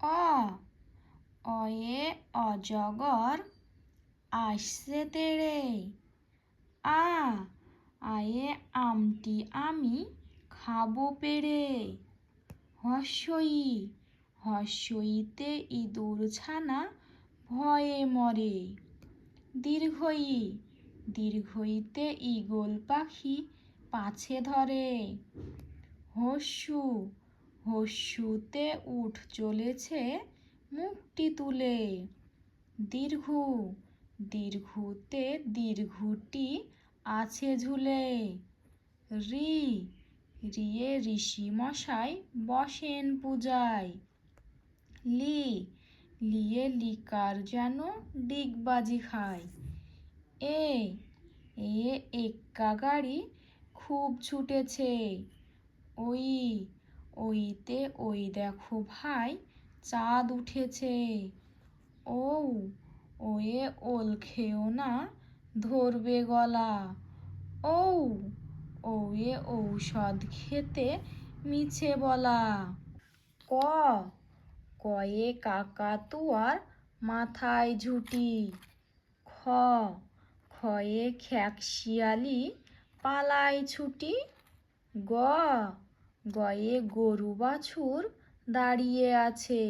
অ অয়ে অজগর আসছে তেড়ে। আ আয়ে আমটি আমি খাবো পেড়ে। হর্ষই হর্ষইতে ইঁদুর ছানা ভয়ে মরে। দীর্ঘই দীর্ঘইতে ঈগল পাখি পাছে ধরে। হস্যু হস্যুতে উঠ চলেছে মুখটি তুলে। দীর্ঘু দীর্ঘুতে দীর্ঘুটি আছে ঝুলে। রি রিয়ে ঋষি মশাই বসেন পূজায়। লি লিয়ে লিকার যেন ডিগবাজি খায়। এ এক্কা গাড়ি খুব ছুটেছে। ওই ওইতে ওই দেখো ভাই চাঁদ উঠেছে। ও ওয়ে ওল খেও না ধরবে গলা। ও ওয়ে ঔষধ খেতে মিছে বলা। ক কয়ে কাকাতুয়ার মাথায় ঝুঁটি। খ খয়ে খ্যাকশিয়ালি পালায় ছুটি। গ গয়ে গরু বাছুর দাঁড়িয়ে আছে।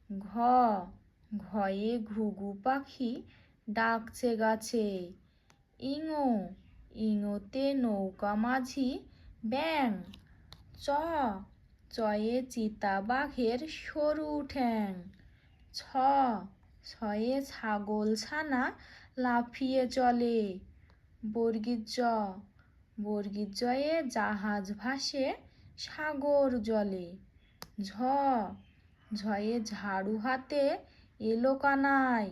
ঘ ঘয়ে ঘুঘু পাখি ডাকছে গাছে। ইঙো ইঙোতে নৌকা মাঝি ব্যাং। চ চয়ে চিতা বাঘের সরু ঠ্যাং। ছ ছয়ে ছাগল ছানা লাফিয়ে চলে। বর্গীর জ বর্গীর জয়ে জাহাজ ভাসে সাগর জলে। ঝ ঝয়ে ঝাড়ু হাতে এলো কানাই।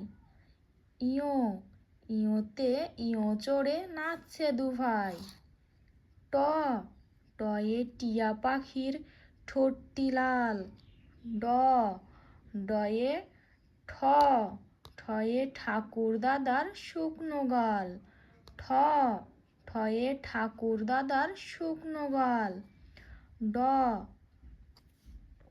ইয়ো ইয়োতে ইয়ো চড়ে নাচছে দুভাই। ট টয়ে টিয়া পাখির ঠোঁটটি লাল। ড ডয়ে ঠ ঠয়ে ঠাকুর দাদার শুকনো গাল। ঠ ঠয়ে ঠাকুর দাদার শুকনো গাল। ড